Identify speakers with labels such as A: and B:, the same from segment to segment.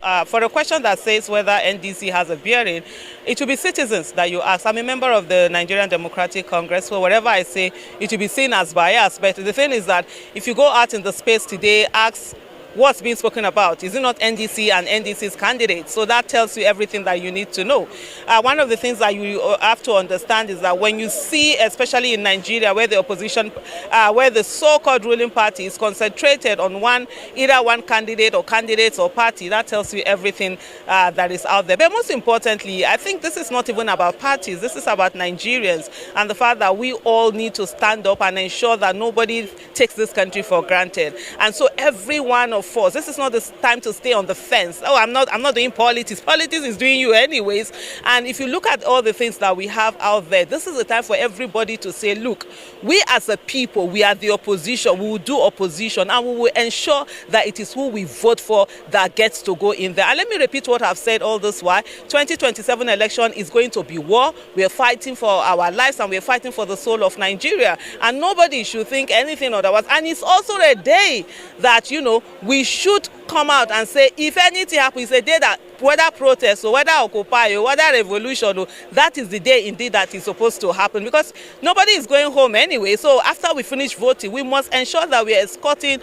A: For a question that says whether NDC has a bearing, it will be citizens that you ask. I'm a member of the Nigerian Democratic Congress, so whatever I say, it will be seen as biased. But the thing is that if you go out in the space today, ask what's being spoken about. Is it not NDC and NDC's candidates? So that tells you everything that you need to know. One of the things that you have to understand is that when you see, especially in Nigeria, where the opposition, where the so-called ruling party is concentrated on either one candidate or candidates or party, that tells you everything that is out there. But most importantly, I think this is not even about parties. This is about Nigerians and the fact that we all need to stand up and ensure that nobody takes this country for granted. And so every one of us, this is not the time to stay on the fence. Oh, I'm not doing politics. Politics is doing you anyways. And if you look at all the things that we have out there, this is the time for everybody to say, look, we as a people, we are the opposition. We will do opposition and we will ensure that it is who we vote for that gets to go in there. And let me repeat what I've said all this while. 2027 election is going to be war. We are fighting for our lives and we are fighting for the soul of Nigeria. And nobody should think anything otherwise. And it's also a day that, we should come out and say, if anything happens, it's a day that whether protest or whether occupy or whether revolution, that is the day indeed that is supposed to happen, because nobody is going home anyway. So after we finish voting, we must ensure that we are escorting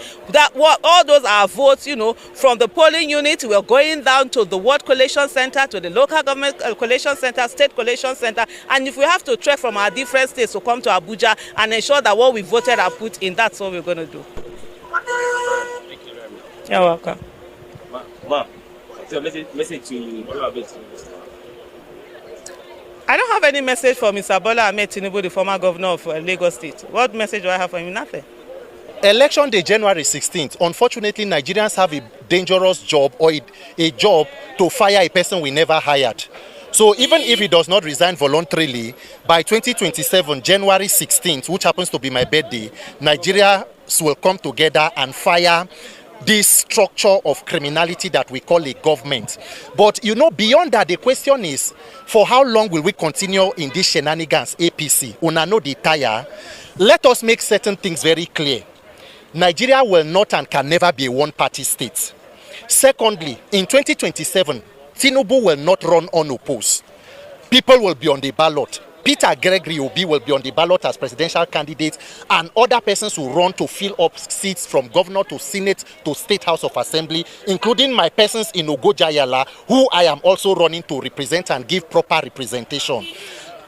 A: all those our votes, from the polling unit. We are going down to the ward collation center, to the local government collation center, state collation center, and if we have to trek from our different states to come to Abuja and ensure that what we voted are put in, that's what we're going to do. You're welcome.
B: So message to Bola Ahmed Tinubu.
A: I don't have any message for Mr. Bola Ahmed Tinubu, the former governor of Lagos State. What message do I have for him? Nothing.
C: Election day, January 16th. Unfortunately, Nigerians have a dangerous job or a job to fire a person we never hired. So even if he does not resign voluntarily, by 2027, January 16th, which happens to be my birthday, Nigerians will come together and fire this structure of criminality that we call a government. But beyond that, the question is, for how long will we continue in these shenanigans, APC? Una no dey tire. Let us make certain things very clear. Nigeria will not and can never be a one-party state. Secondly, in 2027, Tinubu will not run unopposed. People will be on the ballot. Peter Gregory Obi will be on the ballot as presidential candidate, and other persons will run to fill up seats from governor to senate to state house of assembly, including my persons in Ogojayala, who I am also running to represent and give proper representation.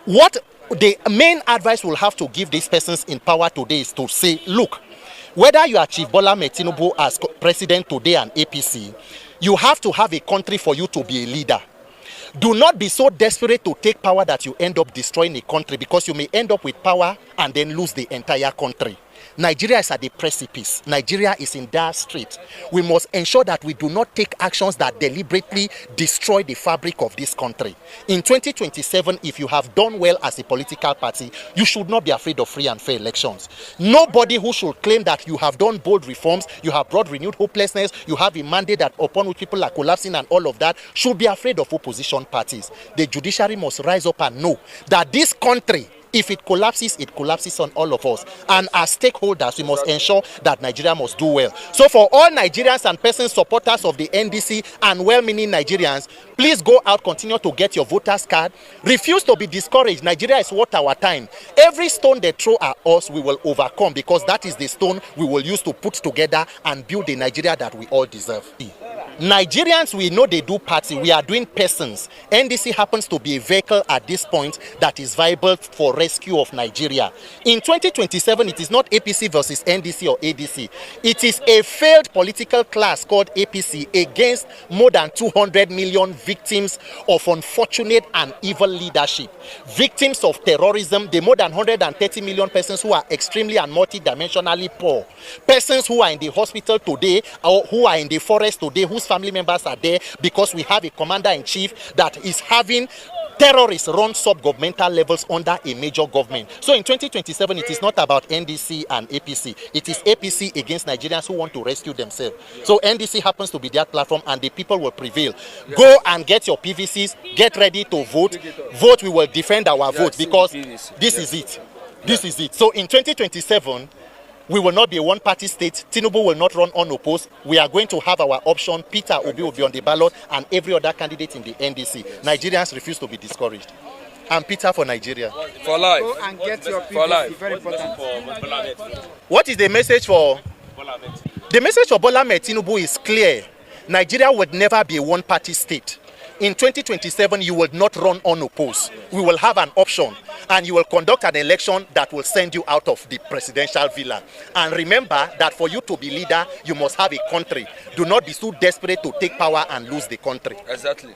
C: What the main advice we'll have to give these persons in power today is to say, look, whether you are Chief Bola Ahmed Tinubu as president today and APC, you have to have a country for you to be a leader. Do not be so desperate to take power that you end up destroying a country, because you may end up with power and then lose the entire country. Nigeria is at the precipice. Nigeria is in dire strait. We must ensure that we do not take actions that deliberately destroy the fabric of this country. In 2027, if you have done well as a political party, you should not be afraid of free and fair elections. Nobody who should claim that you have done bold reforms, you have brought renewed hopelessness, you have a mandate that upon which people are collapsing and all of that, should be afraid of opposition parties. The judiciary must rise up and know that this country, if it collapses on all of us. And as stakeholders, we must ensure that Nigeria must do well. So for all Nigerians and persons supporters of the NDC and well-meaning Nigerians, please go out, continue to get your voters card. Refuse to be discouraged. Nigeria is worth our time. Every stone they throw at us, we will overcome, because that is the stone we will use to put together and build the Nigeria that we all deserve. Nigerians, we know they do party. We are doing persons. NDC happens to be a vehicle at this point that is viable for rescue of Nigeria. In 2027, it is not APC versus NDC or ADC. It is a failed political class called APC against more than 200 million victims of unfortunate and evil leadership. Victims of terrorism, the more than 130 million persons who are extremely and multidimensionally poor. Persons who are in the hospital today or who are in the forest today, whose family members are there because we have a commander-in-chief that is having terrorists run sub-governmental levels under a major government. So in 2027, it is not about NDC and APC. It is APC against Nigerians who want to rescue themselves. So NDC happens to be their platform and the people will prevail. Go and get your PVCs, get ready to vote. Vote, we will defend our vote, because this is it. This is it. So in 2027, We will not be a one-party state. Tinubu will not run unopposed. We are going to have our option. Peter Obi will be on the ballot, and every other candidate in the NDC. Nigerians refuse to be discouraged. And Peter for Nigeria.
D: For life.
E: Go and get your
D: For life.
E: PVC, very important.
C: What is the message for? The message for Bola Ahmed Tinubu is clear. Nigeria would never be a one-party state. In 2027, you will not run unopposed. We will have an option, and you will conduct an election that will send you out of the presidential villa. And remember that for you to be leader, you must have a country. Do not be so desperate to take power and lose the country.
D: Exactly.